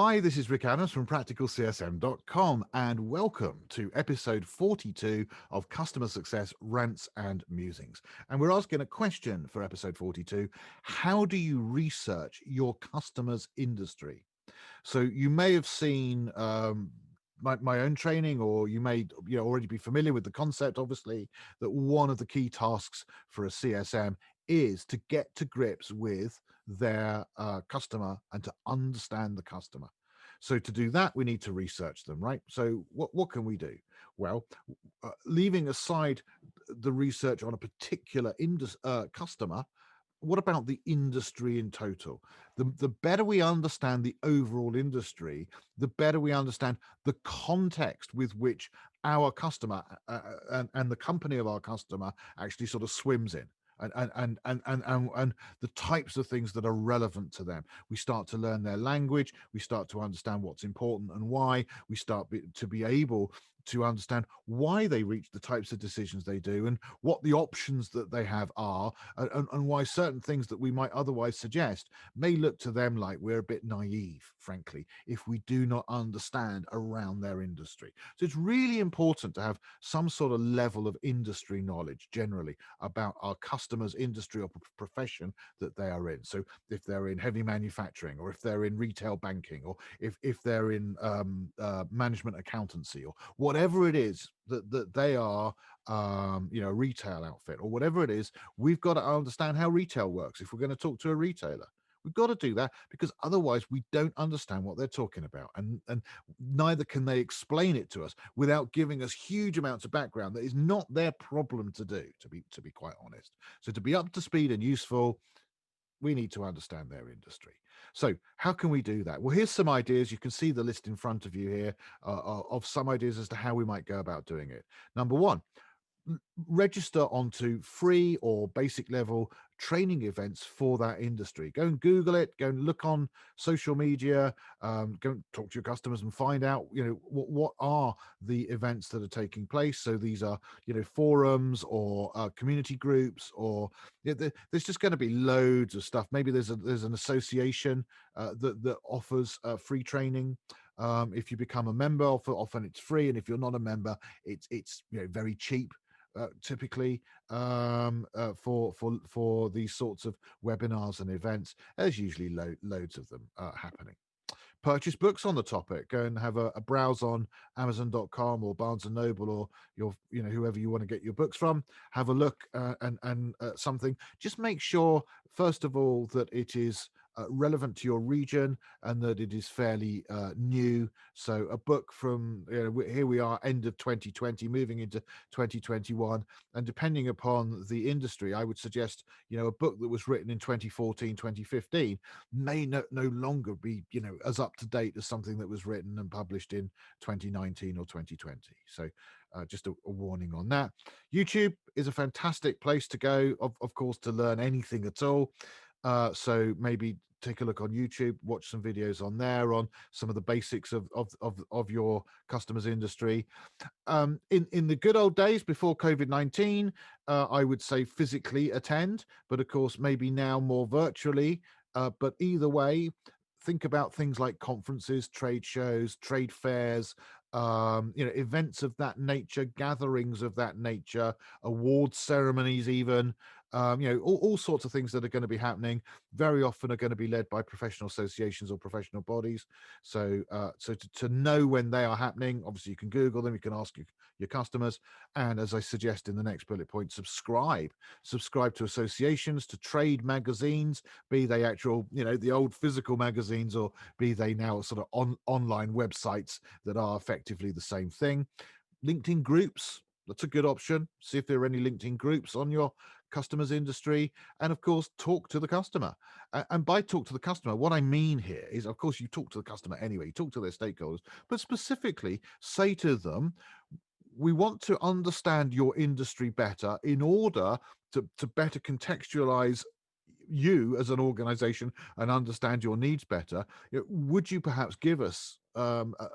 Hi, this is Rick Adams from practicalcsm.com and welcome to episode 42 of Customer Success Rants and Musings. And we're asking a question for episode 42. How do you research your customer's industry? So you may have seen my own training, or you may already be familiar with the concept, obviously, that one of the key tasks for a CSM is to get to grips with their customer and to understand the customer. So to do that, we need to research them, right? So what can we do? Well, leaving aside the research on a particular customer, what about the industry in total? The better we understand the overall industry, the better we understand the context with which our customer and the company of our customer actually sort of swims in. And the types of things that are relevant to them. We start to learn their language. We start to understand what's important and why. We start to be able to understand why they reach the types of decisions they do and what the options that they have are, and why certain things that we might otherwise suggest may look to them like we're a bit naive, frankly, if we do not understand around their industry. So it's really important to have some sort of level of industry knowledge generally about our customers' industry or profession that they are in. So if they're in heavy manufacturing, or if they're in retail banking, or if they're in management accountancy, or whatever it is that they are, a retail outfit or whatever it is, we've got to understand how retail works. If we're going to talk to a retailer, we've got to do that, because otherwise we don't understand what they're talking about, and neither can they explain it to us without giving us huge amounts of background that is not their problem to do, to be quite honest. So to be up to speed and useful, we need to understand their industry. So how can we do that? Well, here's some ideas. You can see the list in front of you here of some ideas as to how we might go about doing it. Number one, register onto free or basic level training events for that industry. Go and Google it, go and look on social media, go and talk to your customers and find out, what are the events that are taking place. So these are, forums or community groups, or there's just going to be loads of stuff. Maybe there's an association that offers free training. If you become a member, often it's free, and if you're not a member, it's very cheap. Typically for these sorts of webinars and events. There's usually loads of them happening. Purchase books on the topic. Go and have a browse on Amazon.com or Barnes and Noble, or whoever you want to get your books from. Have a look and something. Just make sure, first of all, that it is relevant to your region and that it is fairly new. So a book from, here we are, end of 2020, moving into 2021, and depending upon the industry, I would suggest, a book that was written in 2014, 2015 may no longer be, as up to date as something that was written and published in 2019 or 2020. So just a warning on that. YouTube is a fantastic place to go, of course, to learn anything at all. So maybe take a look on YouTube, watch some videos on there on some of the basics of your customer's industry. In the good old days before COVID-19, I would say physically attend, but of course maybe now more virtually. But either way, think about things like conferences, trade shows, trade fairs, events of that nature, gatherings of that nature, award ceremonies, even. All sorts of things that are going to be happening very often are going to be led by professional associations or professional bodies. So to know when they are happening, obviously you can Google them, you can ask your customers, and as I suggest in the next bullet point, subscribe to associations, to trade magazines, be they actual, the old physical magazines, or be they now sort of online websites that are effectively the same thing. LinkedIn groups, that's a good option. See if there are any LinkedIn groups on your customer's industry, and of course talk to the customer. And by talk to the customer, what I mean here is, of course, you talk to the customer anyway, you talk to their stakeholders, but specifically say to them, we want to understand your industry better in order to better contextualize you as an organization and understand your needs better, would you perhaps give us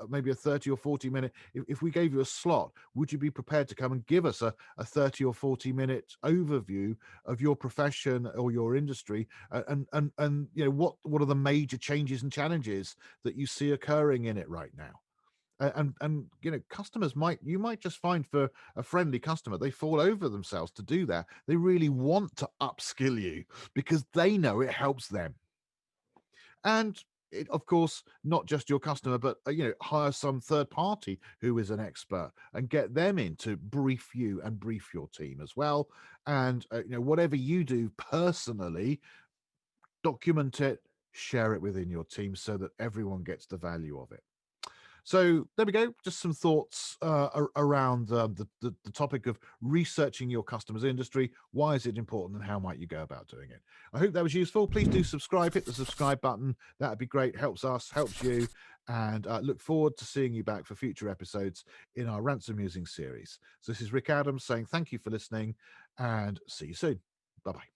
maybe a 30 or 40 minute, if we gave you a slot, would you be prepared to come and give us a 30 or 40 minute overview of your profession or your industry, and what are the major changes and challenges that you see occurring in it right now? And customers might just find, for a friendly customer, they fall over themselves to do that. They really want to upskill you because they know it helps them. And of course, not just your customer, but hire some third party who is an expert and get them in to brief you and brief your team as well. And whatever you do personally, document it, share it within your team so that everyone gets the value of it. So there we go. Just some thoughts around the topic of researching your customer's industry. Why is it important, and how might you go about doing it? I hope that was useful. Please do subscribe. Hit the subscribe button. That'd be great. Helps us, helps you. And look forward to seeing you back for future episodes in our Rants and Musings series. So this is Rick Adams saying thank you for listening, and see you soon. Bye bye.